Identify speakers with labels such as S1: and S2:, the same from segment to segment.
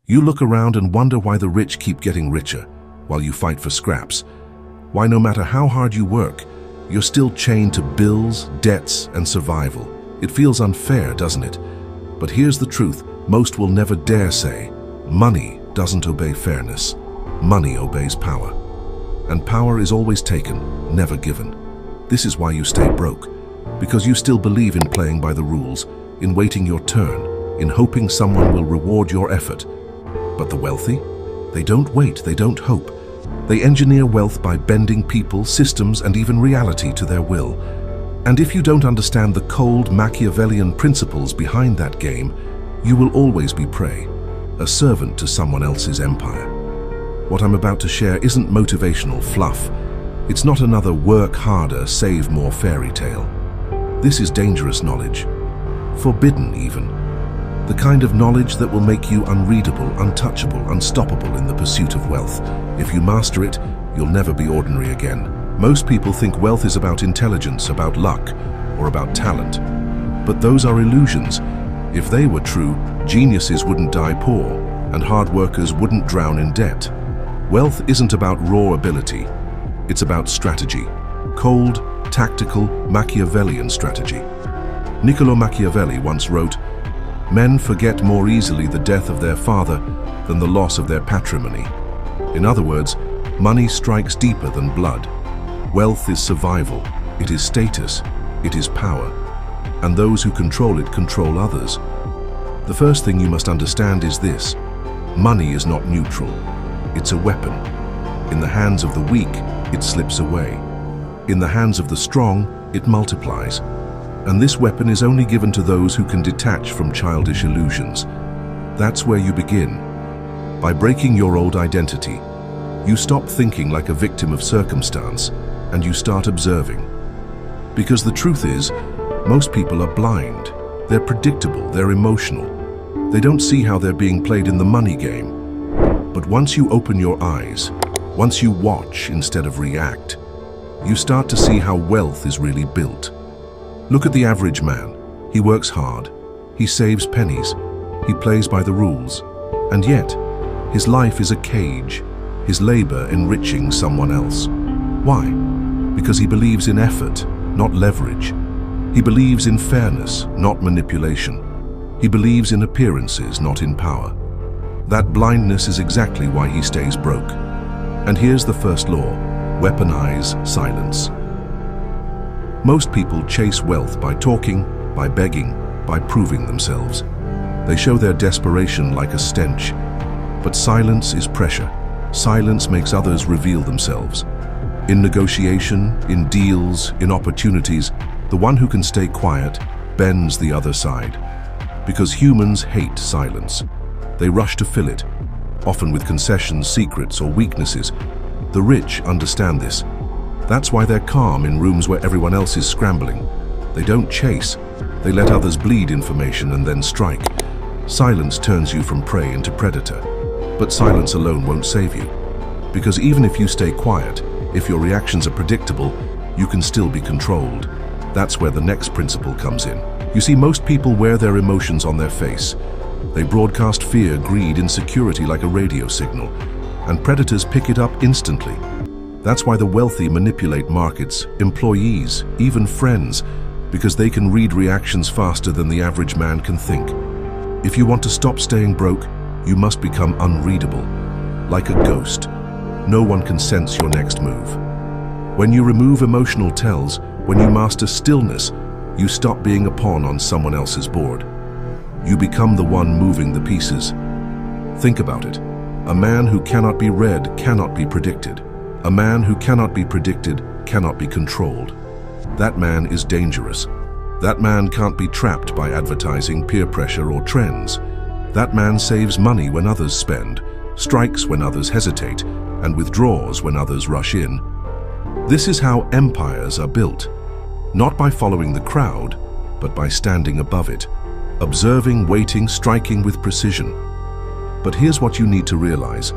S1: You look around and wonder why the rich keep getting richer, while you fight for scraps. Why no matter how hard you work, you're still chained to bills, debts, and survival. It feels unfair, doesn't it? But here's the truth most will never dare say. Money doesn't obey fairness. Money obeys power. And power is always taken, never given. This is why you stay broke. Because you still believe in playing by the rules, in waiting your turn, in hoping someone will reward your effort. But the wealthy? They don't wait, they don't hope. They engineer wealth by bending people, systems, and even reality to their will. And if you don't understand the cold Machiavellian principles behind that game, you will always be prey, a servant to someone else's empire. What I'm about to share isn't motivational fluff. It's not another work harder, save more fairy tale. This is dangerous knowledge, forbidden even. The kind of knowledge that will make you unreadable, untouchable, unstoppable in the pursuit of wealth. If you master it, you'll never be ordinary again. Most people think wealth is about intelligence, about luck, or about talent. But those are illusions. If they were true, geniuses wouldn't die poor, and hard workers wouldn't drown in debt. Wealth isn't about raw ability. It's about strategy. Cold, tactical, Machiavellian strategy. Niccolo Machiavelli once wrote, "Men forget more easily the death of their father than the loss of their patrimony." In other words, money strikes deeper than blood. Wealth is survival, it is status, it is power. And those who control it control others. The first thing you must understand is this: money is not neutral. It's a weapon. In the hands of the weak, it slips away. In the hands of the strong, it multiplies. And this weapon is only given to those who can detach from childish illusions. That's where you begin. By breaking your old identity, you stop thinking like a victim of circumstance, and you start observing. Because the truth is, most people are blind. They're predictable, they're emotional. They don't see how they're being played in the money game. But once you open your eyes, once you watch instead of react, you start to see how wealth is really built. Look at the average man. He works hard. He saves pennies. He plays by the rules. And yet, his life is a cage, his labor enriching someone else. Why? Because he believes in effort, not leverage. He believes in fairness, not manipulation. He believes in appearances, not in power. That blindness is exactly why he stays broke. And here's the first law: weaponize silence. Most people chase wealth by talking, by begging, by proving themselves. They show their desperation like a stench. But silence is pressure. Silence makes others reveal themselves. In negotiation, in deals, in opportunities, the one who can stay quiet bends the other side. Because humans hate silence. They rush to fill it, often with concessions, secrets, or weaknesses. The rich understand this. That's why they're calm in rooms where everyone else is scrambling. They don't chase. They let others bleed information and then strike. Silence turns you from prey into predator. But silence alone won't save you. Because even if you stay quiet, if your reactions are predictable, you can still be controlled. That's where the next principle comes in. You see, most people wear their emotions on their face. They broadcast fear, greed, insecurity like a radio signal. And predators pick it up instantly. That's why the wealthy manipulate markets, employees, even friends, because they can read reactions faster than the average man can think. If you want to stop staying broke, you must become unreadable, like a ghost. No one can sense your next move. When you remove emotional tells, when you master stillness, you stop being a pawn on someone else's board. You become the one moving the pieces. Think about it. A man who cannot be read cannot be predicted. A man who cannot be predicted cannot be controlled. That man is dangerous. That man can't be trapped by advertising, peer pressure, or trends. That man saves money when others spend, strikes when others hesitate, and withdraws when others rush in. This is how empires are built. Not by following the crowd, but by standing above it, observing, waiting, striking with precision. But here's what you need to realize.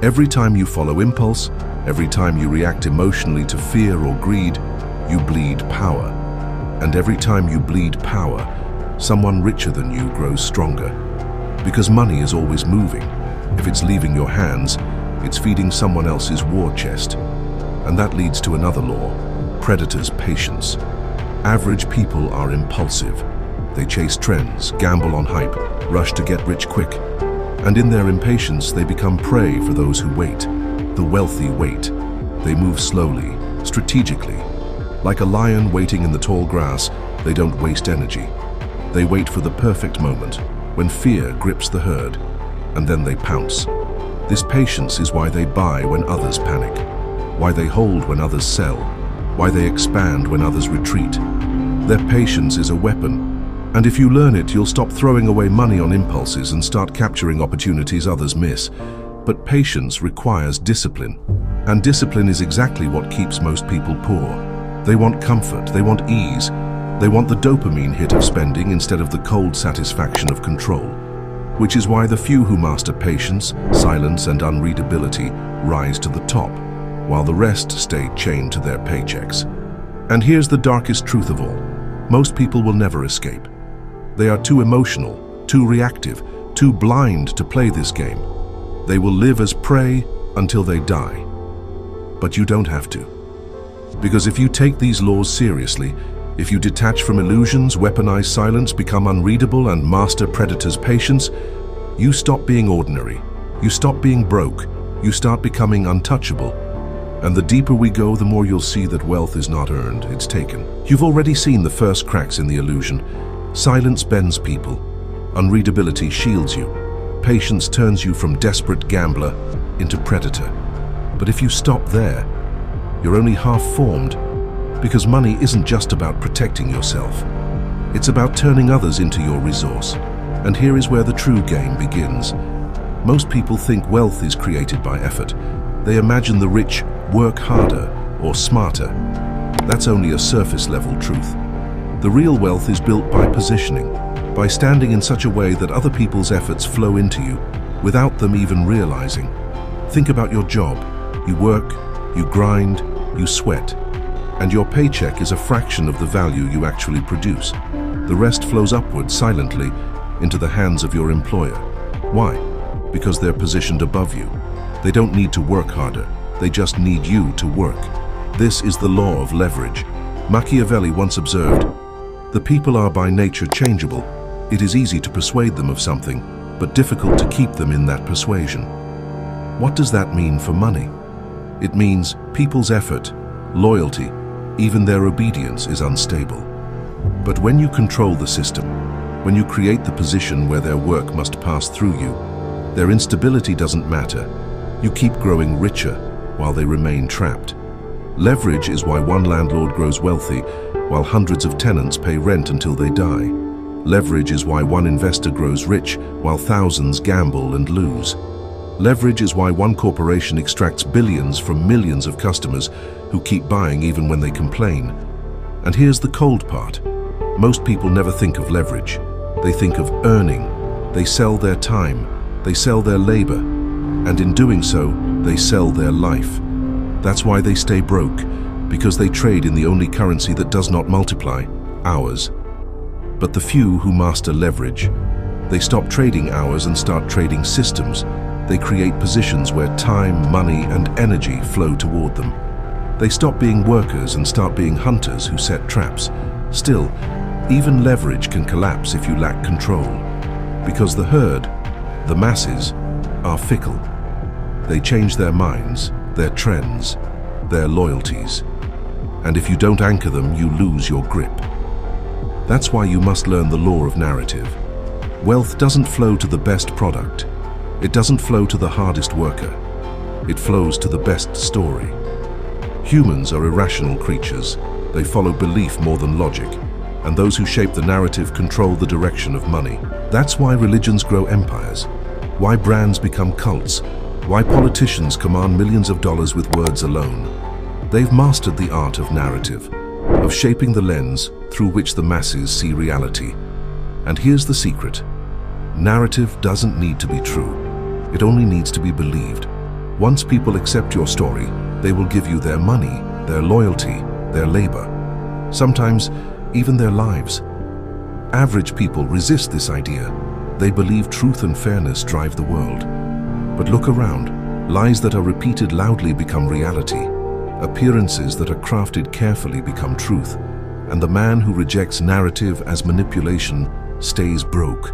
S1: Every time you follow impulse, every time you react emotionally to fear or greed, you bleed power. And every time you bleed power, someone richer than you grows stronger. Because money is always moving, If it's leaving your hands, it's feeding someone else's war chest. And that leads to another law: predators' patience. Average people are impulsive. They chase trends, gamble on hype, rush to get rich quick. And in their impatience, they become prey for those who wait. The wealthy wait. They move slowly, strategically. Like a lion waiting in the tall grass, they don't waste energy. They wait for the perfect moment, when fear grips the herd, and then they pounce. This patience is why they buy when others panic, why they hold when others sell, why they expand when others retreat. Their patience is a weapon, and if you learn it, you'll stop throwing away money on impulses and start capturing opportunities others miss. But patience requires discipline, and discipline is exactly what keeps most people poor. They want comfort, they want ease, they want the dopamine hit of spending instead of the cold satisfaction of control. Which is why the few who master patience, silence, and unreadability rise to the top, while the rest stay chained to their paychecks. And here's the darkest truth of all: most people will never escape. They are too emotional, too reactive, too blind to play this game. They will live as prey until they die. But you don't have to. Because if you take these laws seriously, if you detach from illusions, weaponize silence, become unreadable, and master predators' patience, you stop being ordinary. You stop being broke. You start becoming untouchable. And the deeper we go, the more you'll see that wealth is not earned, it's taken. You've already seen the first cracks in the illusion. Silence bends people. Unreadability shields you. Patience turns you from desperate gambler into predator. But if you stop there, you're only half-formed, because money isn't just about protecting yourself. It's about turning others into your resource. And here is where the true game begins. Most people think wealth is created by effort. They imagine the rich work harder or smarter. That's only a surface-level truth. The real wealth is built by positioning, by standing in such a way that other people's efforts flow into you, without them even realizing. Think about your job. You work, you grind, you sweat, and your paycheck is a fraction of the value you actually produce. The rest flows upward silently into the hands of your employer. Why? Because they're positioned above you. They don't need to work harder. They just need you to work. This is the law of leverage. Machiavelli once observed, "The people are by nature changeable. It is easy to persuade them of something, but difficult to keep them in that persuasion." What does that mean for money? It means people's effort, loyalty, even their obedience is unstable. But when you control the system, when you create the position where their work must pass through you, their instability doesn't matter. You keep growing richer while they remain trapped. Leverage is why one landlord grows wealthy while hundreds of tenants pay rent until they die. Leverage is why one investor grows rich while thousands gamble and lose. Leverage is why one corporation extracts billions from millions of customers who keep buying even when they complain. And here's the cold part. Most people never think of leverage. They think of earning. They sell their time. They sell their labor. And in doing so, they sell their life. That's why they stay broke, because they trade in the only currency that does not multiply, hours. But the few who master leverage, they stop trading hours and start trading systems. They create positions where time, money, and energy flow toward them. They stop being workers and start being hunters who set traps. Still, even leverage can collapse if you lack control, because the herd, the masses, are fickle. They change their minds, their trends, their loyalties. And if you don't anchor them, you lose your grip. That's why you must learn the law of narrative. Wealth doesn't flow to the best product. It doesn't flow to the hardest worker. It flows to the best story. Humans are irrational creatures. They follow belief more than logic. And those who shape the narrative control the direction of money. That's why religions grow empires. Why brands become cults. Why politicians command millions of dollars with words alone. They've mastered the art of narrative, of shaping the lens through which the masses see reality. And here's the secret. Narrative doesn't need to be true. It only needs to be believed. Once people accept your story, they will give you their money, their loyalty, their labor, sometimes even their lives. Average people resist this idea. They believe truth and fairness drive the world. But look around. Lies that are repeated loudly become reality. Appearances that are crafted carefully become truth. And the man who rejects narrative as manipulation stays broke,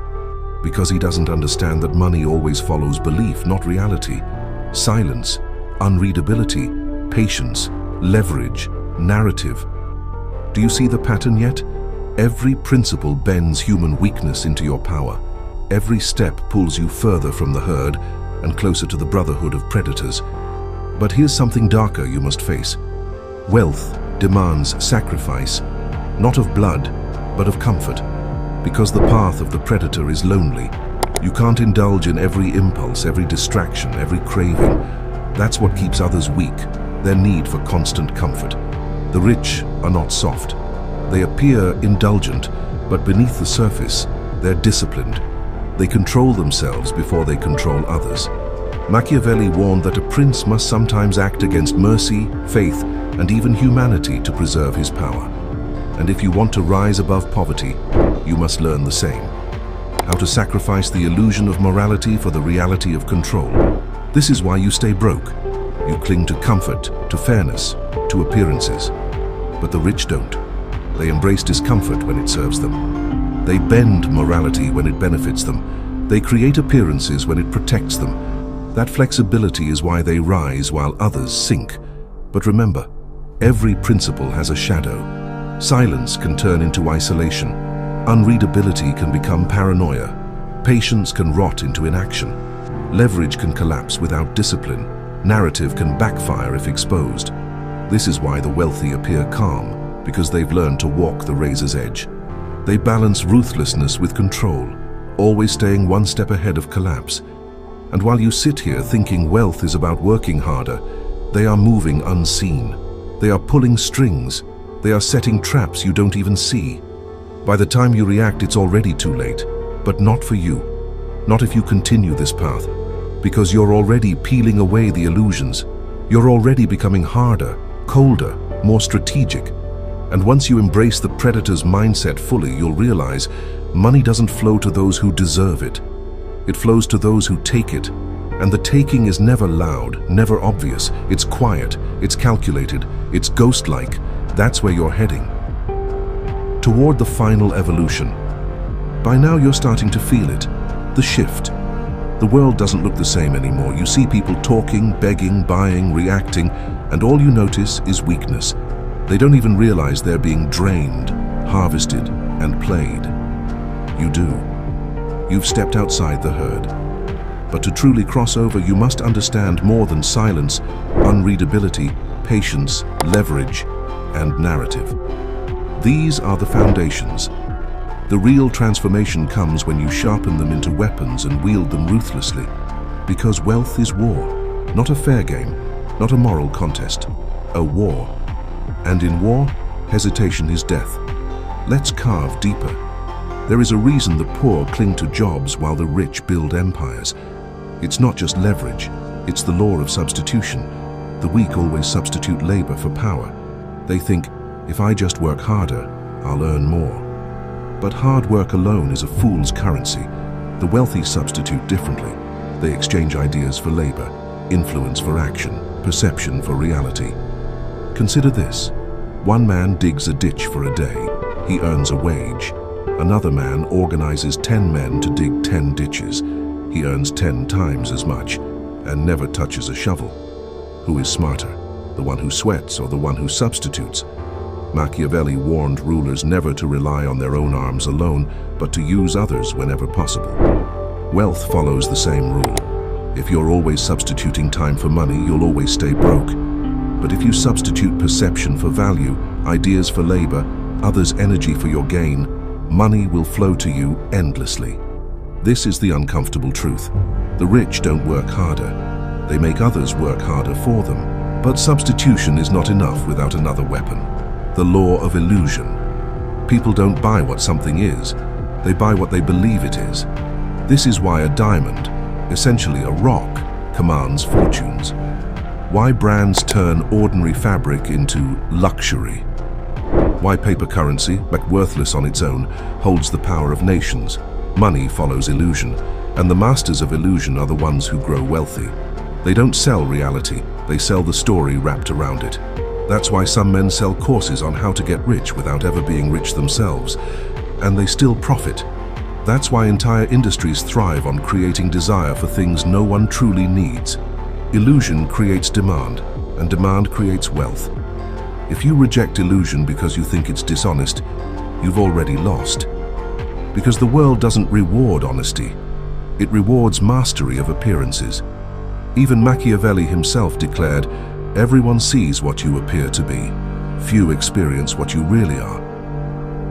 S1: because he doesn't understand that money always follows belief, not reality. Silence, unreadability, patience, leverage, narrative. Do you see the pattern yet? Every principle bends human weakness into your power. Every step pulls you further from the herd and closer to the brotherhood of predators. But here's something darker you must face. Wealth demands sacrifice, not of blood, but of comfort. Because the path of the predator is lonely. You can't indulge in every impulse, every distraction, every craving. That's what keeps others weak, their need for constant comfort. The rich are not soft. They appear indulgent, but beneath the surface, they're disciplined. They control themselves before they control others. Machiavelli warned that a prince must sometimes act against mercy, faith, and even humanity to preserve his power. And if you want to rise above poverty, you must learn the same. How to sacrifice the illusion of morality for the reality of control. This is why you stay broke. You cling to comfort, to fairness, to appearances. But the rich don't. They embrace discomfort when it serves them. They bend morality when it benefits them. They create appearances when it protects them. That flexibility is why they rise while others sink. But remember, every principle has a shadow. Silence can turn into isolation. Unreadability can become paranoia. Patience can rot into inaction. Leverage can collapse without discipline. Narrative can backfire if exposed. This is why the wealthy appear calm, because they've learned to walk the razor's edge. They balance ruthlessness with control, always staying one step ahead of collapse. And while you sit here thinking wealth is about working harder, they are moving unseen. They are pulling strings. They are setting traps you don't even see. By the time you react, it's already too late. But not for you. Not if you continue this path. Because you're already peeling away the illusions. You're already becoming harder, colder, more strategic. And once you embrace the predator's mindset fully, you'll realize money doesn't flow to those who deserve it. It flows to those who take it. And the taking is never loud, never obvious. It's quiet, it's calculated, it's ghost-like. That's where you're heading. Toward the final evolution. By now you're starting to feel it. The shift. The world doesn't look the same anymore. You see people talking, begging, buying, reacting, and all you notice is weakness. They don't even realize they're being drained, harvested, and played. You do. You've stepped outside the herd. But to truly cross over, you must understand more than silence, unreadability, patience, leverage, and narrative. These are the foundations. The real transformation comes when you sharpen them into weapons and wield them ruthlessly. Because wealth is war, not a fair game, not a moral contest, a war. And in war, hesitation is death. Let's carve deeper. There is a reason the poor cling to jobs while the rich build empires. It's not just leverage, it's the law of substitution. The weak always substitute labor for power. They think, if I just work harder, I'll earn more. But hard work alone is a fool's currency. The wealthy substitute differently. They exchange ideas for labor, influence for action, perception for reality. Consider this. One man digs a ditch for a day. He earns a wage. Another man organizes 10 men to dig 10 ditches. He earns 10 times as much and never touches a shovel. Who is smarter, the one who sweats or the one who substitutes? Machiavelli warned rulers never to rely on their own arms alone, but to use others whenever possible. Wealth follows the same rule. If you're always substituting time for money, you'll always stay broke. But if you substitute perception for value, ideas for labor, others' energy for your gain, money will flow to you endlessly. This is the uncomfortable truth. The rich don't work harder. They make others work harder for them. But substitution is not enough without another weapon. The law of illusion. People don't buy what something is. They buy what they believe it is. This is why a diamond, essentially a rock, commands fortunes. Why brands turn ordinary fabric into luxury. Why paper currency, but worthless on its own, holds the power of nations. Money follows illusion, And the masters of illusion are the ones who grow wealthy. They don't sell reality, they sell the story wrapped around it. That's why some men sell courses on how to get rich without ever being rich themselves, and they still profit. That's why entire industries thrive on creating desire for things no one truly needs. Illusion creates demand, and demand creates wealth. If you reject illusion because you think it's dishonest, you've already lost. Because the world doesn't reward honesty, it rewards mastery of appearances. Even Machiavelli himself declared, "Everyone sees what you appear to be. Few experience what you really are."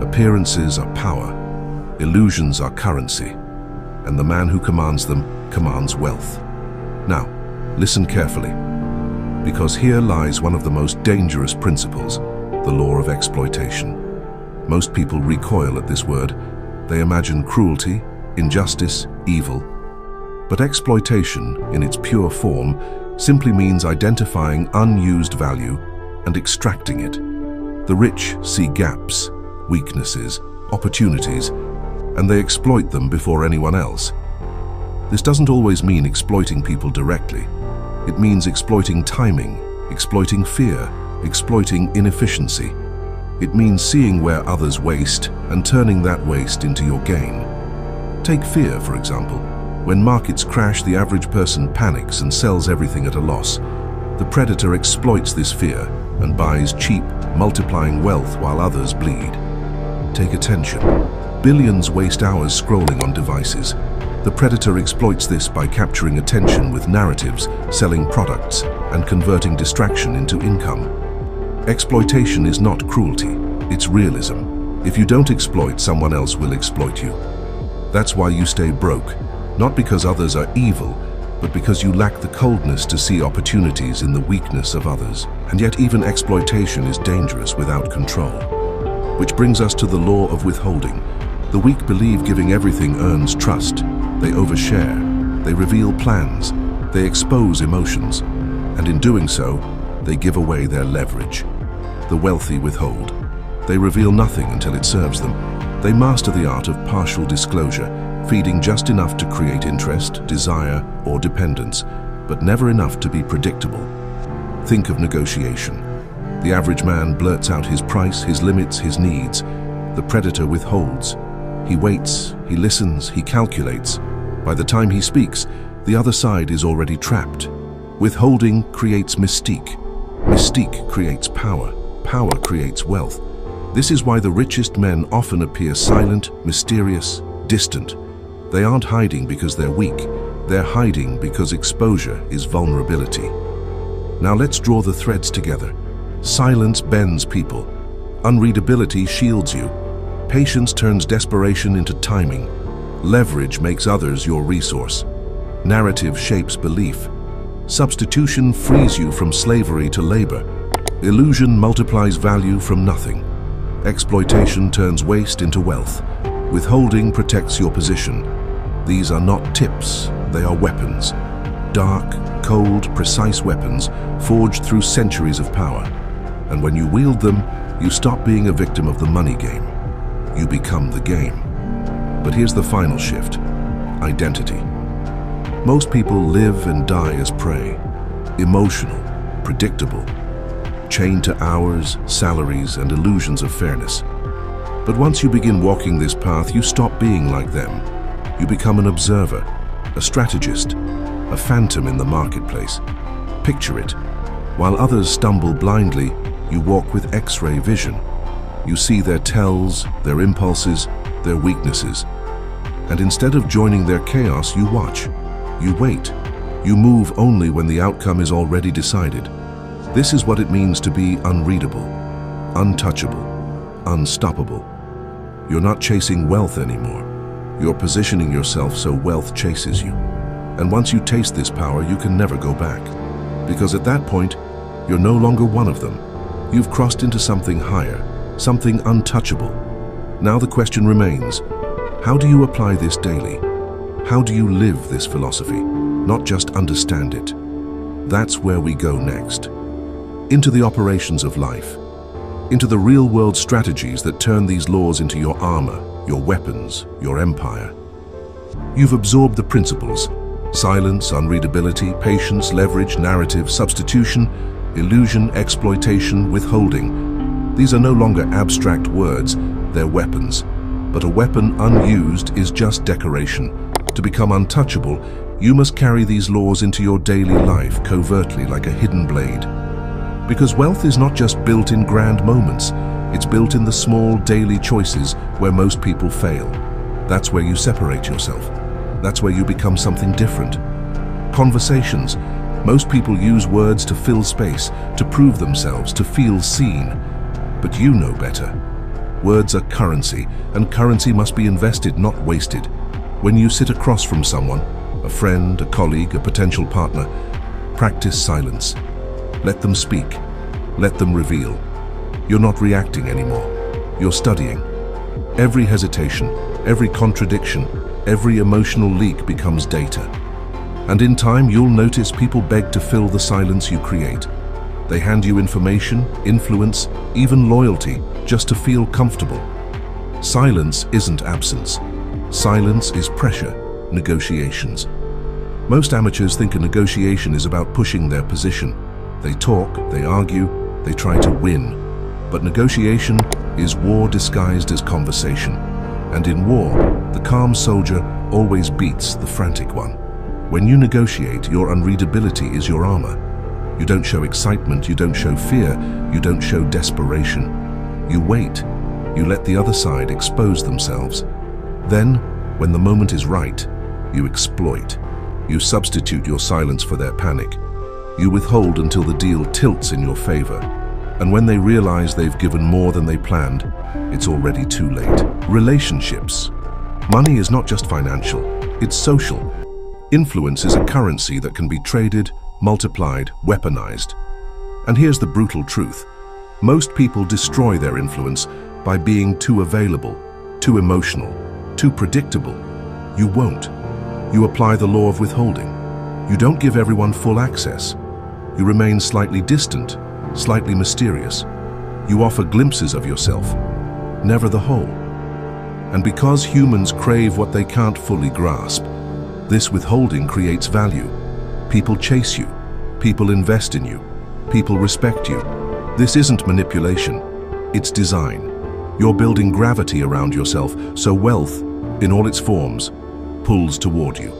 S1: Appearances are power, illusions are currency, and the man who commands them commands wealth. Now, listen carefully, because here lies one of the most dangerous principles, the law of exploitation. Most people recoil at this word. They imagine cruelty, injustice, evil. But exploitation, in its pure form, simply means identifying unused value and extracting it. The rich see gaps, weaknesses, opportunities, and they exploit them before anyone else. This doesn't always mean exploiting people directly. It means exploiting timing, exploiting fear, exploiting inefficiency. It means seeing where others waste and turning that waste into your gain. Take fear, for example. When markets crash, the average person panics and sells everything at a loss. The predator exploits this fear and buys cheap, multiplying wealth while others bleed. Take attention. Billions waste hours scrolling on devices. The predator exploits this by capturing attention with narratives, selling products, and converting distraction into income. Exploitation is not cruelty, it's realism. If you don't exploit, someone else will exploit you. That's why you stay broke, not because others are evil, but because you lack the coldness to see opportunities in the weakness of others. And yet even exploitation is dangerous without control. Which brings us to the law of withholding. The weak believe giving everything earns trust. They overshare, they reveal plans, they expose emotions, and in doing so, they give away their leverage. The wealthy withhold. They reveal nothing until it serves them. They master the art of partial disclosure, feeding just enough to create interest, desire, or dependence, but never enough to be predictable. Think of negotiation. The average man blurts out his price, his limits, his needs. The predator withholds. He waits, he listens, he calculates. By the time he speaks, the other side is already trapped. Withholding creates mystique. Mystique creates power. Power creates wealth. This is why the richest men often appear silent, mysterious, distant. They aren't hiding because they're weak. They're hiding because exposure is vulnerability. Now let's draw the threads together. Silence bends people. Unreadability shields you. Patience turns desperation into timing. Leverage makes others your resource. Narrative shapes belief. Substitution frees you from slavery to labor. Illusion multiplies value from nothing. Exploitation turns waste into wealth. Withholding protects your position. These are not tips, they are weapons. Dark, cold, precise weapons forged through centuries of power. And when you wield them, you stop being a victim of the money game. You become the game. But here's the final shift: identity. Most people live and die as prey. Emotional, predictable, chained to hours, salaries, and illusions of fairness. But once you begin walking this path, you stop being like them. You become an observer, a strategist, a phantom in the marketplace. Picture it. While others stumble blindly, you walk with X-ray vision. You see their tells, their impulses, their weaknesses. And instead of joining their chaos, you watch. You wait. You move only when the outcome is already decided. This is what it means to be unreadable, untouchable, unstoppable. You're not chasing wealth anymore. You're positioning yourself so wealth chases you. And once you taste this power, you can never go back. Because at that point, you're no longer one of them. You've crossed into something higher, something untouchable. Now the question remains, how do you apply this daily? How do you live this philosophy, not just understand it? That's where we go next. Into the operations of life. Into the real-world strategies that turn these laws into your armor, your weapons, your empire. You've absorbed the principles: silence, unreadability, patience, leverage, narrative, substitution, illusion, exploitation, withholding. These are no longer abstract words, they're weapons. But a weapon unused is just decoration. To become untouchable, you must carry these laws into your daily life covertly like a hidden blade. Because wealth is not just built in grand moments, it's built in the small daily choices where most people fail. That's where you separate yourself. That's where you become something different. Conversations. Most people use words to fill space, to prove themselves, to feel seen. But you know better. Words are currency, and currency must be invested, not wasted. When you sit across from someone, a friend, a colleague, a potential partner, practice silence. Let them speak. Let them reveal. You're not reacting anymore. You're studying. Every hesitation, every contradiction, every emotional leak becomes data. And in time, you'll notice people beg to fill the silence you create. They hand you information, influence, even loyalty, just to feel comfortable. Silence isn't absence. Silence is pressure, negotiations. Most amateurs think a negotiation is about pushing their position. They talk, they argue, they try to win. But negotiation is war disguised as conversation. And in war, the calm soldier always beats the frantic one. When you negotiate, your unreadability is your armor. You don't show excitement, you don't show fear, you don't show desperation. You wait. You let the other side expose themselves. Then, when the moment is right, you exploit. You substitute your silence for their panic. You withhold until the deal tilts in your favor. And when they realize they've given more than they planned, it's already too late. Relationships. Money is not just financial, it's social. Influence is a currency that can be traded, multiplied, weaponized. And here's the brutal truth. Most people destroy their influence by being too available, too emotional, too predictable. You won't. You apply the law of withholding. You don't give everyone full access. You remain slightly distant, slightly mysterious. You offer glimpses of yourself, never the whole. And because humans crave what they can't fully grasp, this withholding creates value. People chase you. People invest in you. People respect you. This isn't manipulation. It's design. You're building gravity around yourself, so wealth, in all its forms, pulls toward you.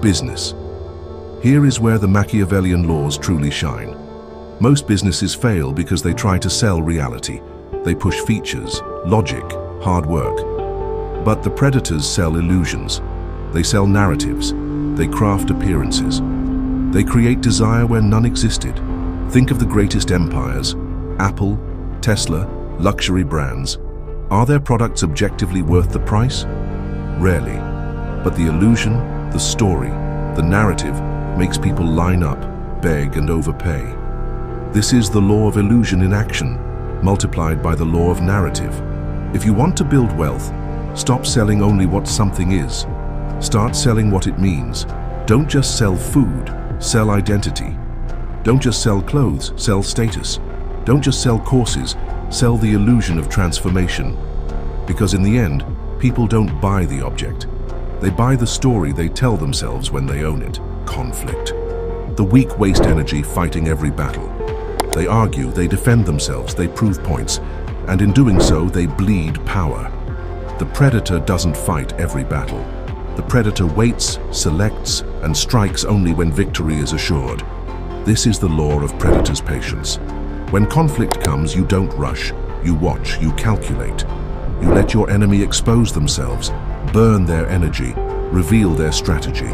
S1: Business. Here is where the Machiavellian laws truly shine. Most businesses fail because they try to sell reality. They push features, logic, hard work. But the predators sell illusions. They sell narratives. They craft appearances. They create desire where none existed. Think of the greatest empires: Apple, Tesla, luxury brands. Are their products objectively worth the price? Rarely. But the illusion, the story, the narrative makes people line up, beg, and overpay. This is the law of illusion in action, multiplied by the law of narrative. If you want to build wealth, stop selling only what something is. Start selling what it means. Don't just sell food, sell identity. Don't just sell clothes, sell status. Don't just sell courses, sell the illusion of transformation. Because in the end, people don't buy the object. They buy the story they tell themselves when they own it. Conflict. The weak waste energy fighting every battle. They argue, they defend themselves, they prove points, and in doing so, they bleed power. The predator doesn't fight every battle. The predator waits, selects, and strikes only when victory is assured. This is the law of predator's patience. When conflict comes, you don't rush. You watch, you calculate. You let your enemy expose themselves, burn their energy, reveal their strategy.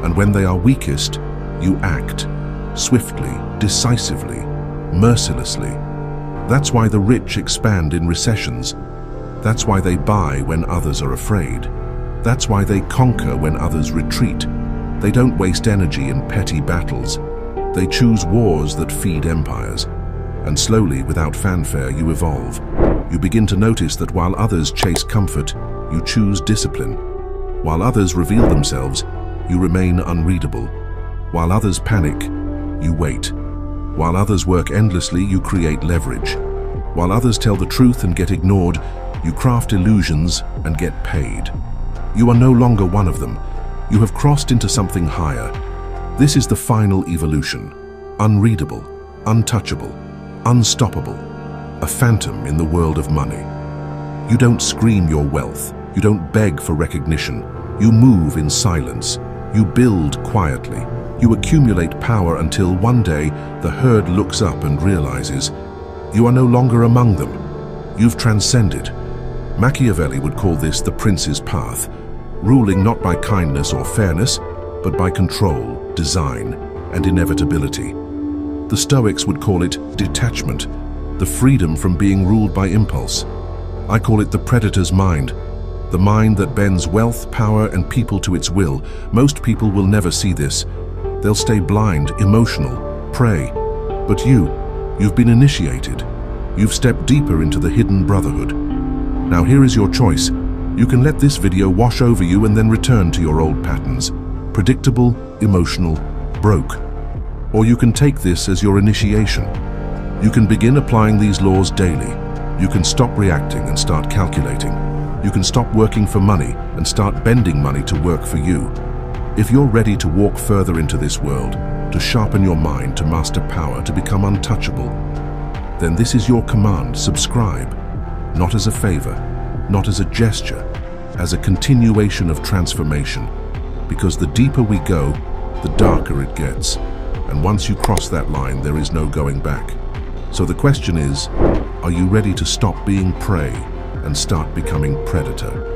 S1: And when they are weakest, you act, swiftly, decisively, mercilessly. That's why the rich expand in recessions. That's why they buy when others are afraid. That's why they conquer when others retreat. They don't waste energy in petty battles. They choose wars that feed empires. And slowly, without fanfare, you evolve. You begin to notice that while others chase comfort, you choose discipline. While others reveal themselves, you remain unreadable. While others panic, you wait. While others work endlessly, you create leverage. While others tell the truth and get ignored, you craft illusions and get paid. You are no longer one of them. You have crossed into something higher. This is the final evolution. Unreadable, untouchable, unstoppable. A phantom in the world of money. You don't scream your wealth. You don't beg for recognition. You move in silence. You build quietly. You accumulate power until one day the herd looks up and realizes you are no longer among them. You've transcended. Machiavelli would call this the prince's path, ruling not by kindness or fairness, but by control, design, and inevitability. The Stoics would call it detachment, the freedom from being ruled by impulse. I call it the predator's mind, the mind that bends wealth, power, and people to its will. Most people will never see this. They'll stay blind, emotional, prey. But you've been initiated. You've stepped deeper into the hidden brotherhood. Now here is your choice. You can let this video wash over you and then return to your old patterns. Predictable, emotional, broke. Or you can take this as your initiation. You can begin applying these laws daily. You can stop reacting and start calculating. You can stop working for money and start bending money to work for you. If you're ready to walk further into this world, to sharpen your mind, to master power, to become untouchable, then this is your command. Subscribe, not as a favor, not as a gesture, as a continuation of transformation. Because the deeper we go, the darker it gets. And once you cross that line, there is no going back. So the question is, are you ready to stop being prey and start becoming predator?